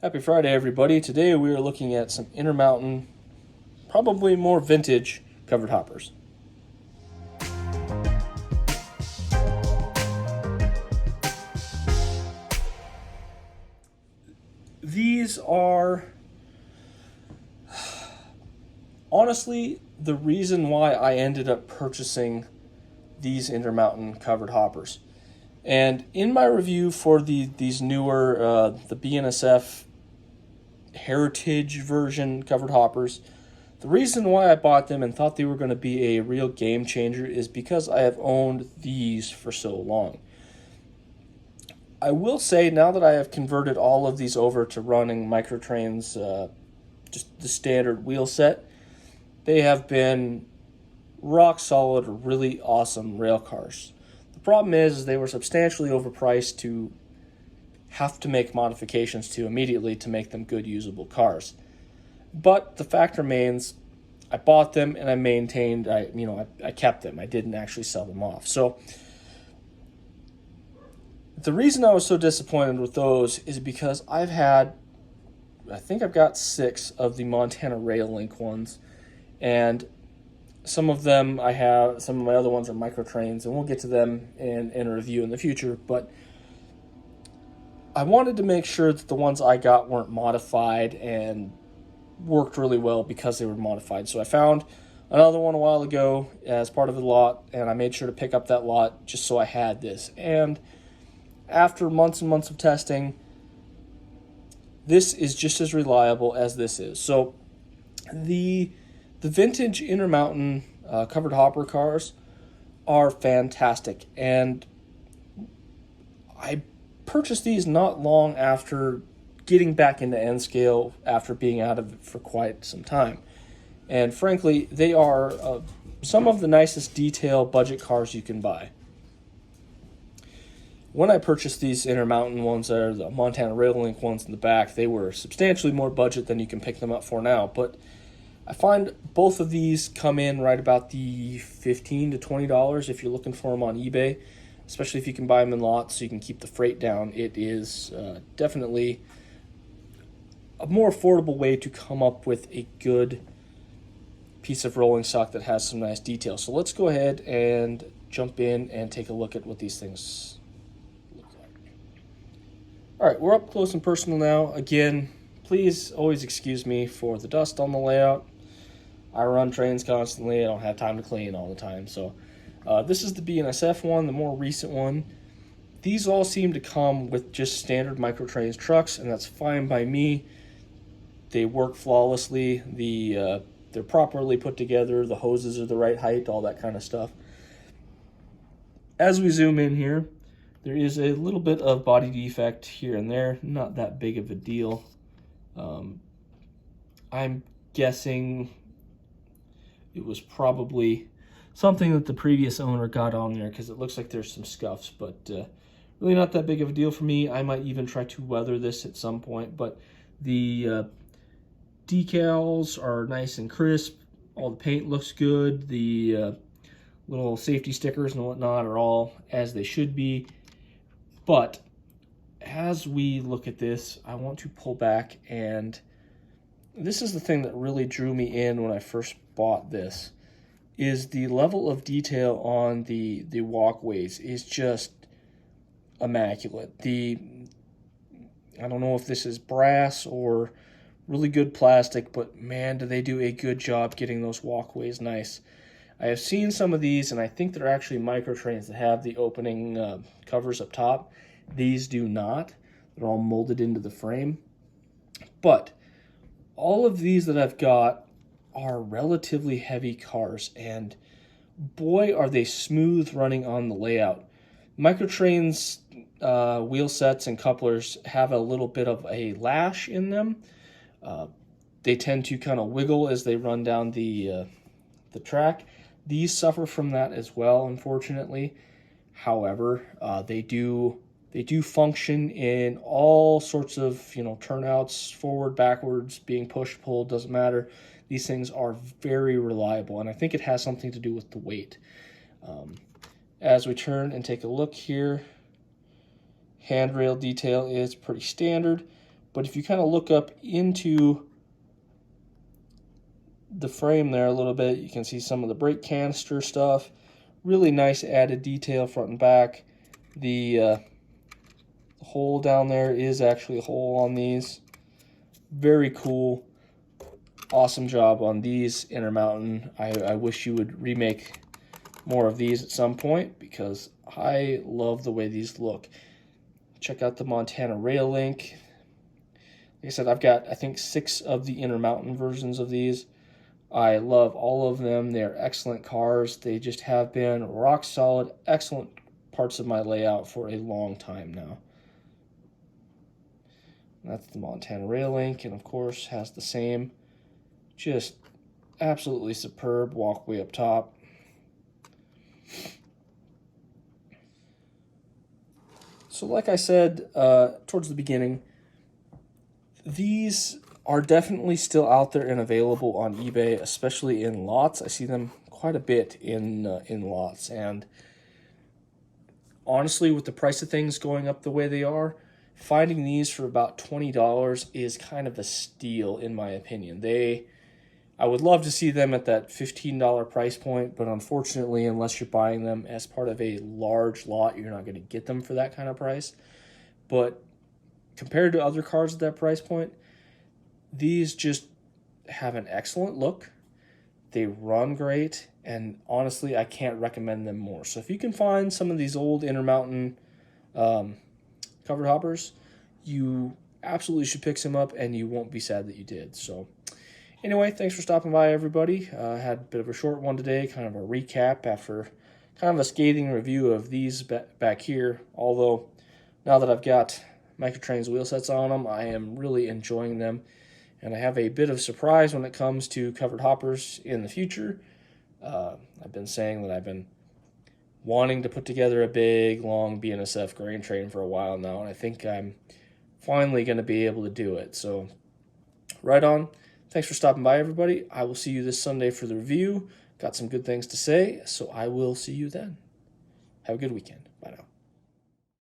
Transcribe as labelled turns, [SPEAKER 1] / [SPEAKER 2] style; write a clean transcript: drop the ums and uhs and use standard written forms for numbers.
[SPEAKER 1] Happy Friday, everybody. Today we are looking at some Intermountain, probably more vintage covered hoppers. These are honestly the reason why I ended up purchasing these Intermountain covered hoppers. And in my review for these newer, the BNSF Heritage version covered hoppers, the reason why I bought them and thought they were going to be a real game changer is because I have owned these for so long. I will say, now that I have converted all of these over to running microtrains, just the standard wheel set, they have been rock solid, really awesome rail cars. The problem is they were substantially overpriced to have to make modifications to immediately to make them good usable cars. But the fact remains, I bought them and I maintained, I kept them. I didn't actually sell them off. So the reason I was so disappointed with those is because I think I've got 6 of the Montana Rail Link ones, and some of them I have, some of my other ones are microtrains, and we'll get to them in a review in the future. But I wanted to make sure that the ones I got weren't modified and worked really well because they were modified. So I found another one a while ago as part of the lot, and I made sure to pick up that lot just so I had this. And after months and months of testing, this is just as reliable as this is. So the vintage Intermountain covered hopper cars are fantastic, and I purchased these not long after getting back into N scale after being out of it for quite some time. And frankly, they are some of the nicest detail budget cars you can buy. When I purchased these Intermountain ones, that are the Montana Rail Link ones in the back, they were substantially more budget than you can pick them up for now. But I find both of these come in right about the $15 to $20 if you're looking for them on eBay, especially if you can buy them in lots so you can keep the freight down. It is definitely a more affordable way to come up with a good piece of rolling stock that has some nice detail. So let's go ahead and jump in and take a look at what these things look like. All right, we're up close and personal now. Again, please always excuse me for the dust on the layout. I run trains constantly. I don't have time to clean all the time. So this is the BNSF one, the more recent one. These all seem to come with just standard microtrains trucks, and that's fine by me. They work flawlessly. They're properly put together. The hoses are the right height, all that kind of stuff. As we zoom in here, there is a little bit of body defect here and there. Not that big of a deal. I'm guessing it was probably something that the previous owner got on there, because it looks like there's some scuffs, but really not that big of a deal for me. I might even try to weather this at some point, but the decals are nice and crisp. All the paint looks good. The little safety stickers and whatnot are all as they should be. But as we look at this, I want to pull back, and this is the thing that really drew me in when I first bought this, is the level of detail on the walkways is just immaculate. I don't know if this is brass or really good plastic, but man, do they do a good job getting those walkways nice. I have seen some of these, and I think they're actually microtrains that have the opening covers up top. These do not. They're all molded into the frame. But all of these that I've got are relatively heavy cars, and boy, are they smooth running on the layout. Microtrains wheel sets and couplers have a little bit of a lash in them. They tend to kind of wiggle as they run down the track. These suffer from that as well, unfortunately. However, they do function in all sorts of turnouts, forward, backwards, being pushed, pulled, doesn't matter. These things are very reliable, and I think it has something to do with the weight. As we turn and take a look here, handrail detail is pretty standard. But if you kind of look up into the frame there a little bit, you can see some of the brake canister stuff. Really nice added detail front and back. The hole down there is actually a hole on these. Very cool. Awesome job on these Intermountain. I wish you would remake more of these at some point because I love the way these look. Check out the Montana Rail Link. Like I said, I've got, I think, 6 of the Intermountain versions of these. I love all of them. They're excellent cars. They just have been rock solid, excellent parts of my layout for a long time now. That's the Montana Rail Link, and of course has the same just absolutely superb walkway up top. So like I said towards the beginning, these are definitely still out there and available on eBay, especially in lots. I see them quite a bit in lots, and honestly, with the price of things going up the way they are, finding these for about $20 is kind of a steal in my opinion. I would love to see them at that $15 price point, but unfortunately, unless you're buying them as part of a large lot, you're not going to get them for that kind of price. But compared to other cars at that price point, these just have an excellent look. They run great, and honestly, I can't recommend them more. So if you can find some of these old Intermountain covered hoppers, you absolutely should pick some up, and you won't be sad that you did. So anyway, thanks for stopping by, everybody. I had a bit of a short one today, kind of a recap after kind of a scathing review of these back here. Although, now that I've got Microtrains wheel sets on them, I am really enjoying them. And I have a bit of surprise when it comes to covered hoppers in the future. I've been saying that I've been wanting to put together a big, long BNSF grain train for a while now, and I think I'm finally going to be able to do it. So, right on. Thanks for stopping by, everybody. I will see you this Sunday for the review. Got some good things to say, so I will see you then. Have a good weekend. Bye now.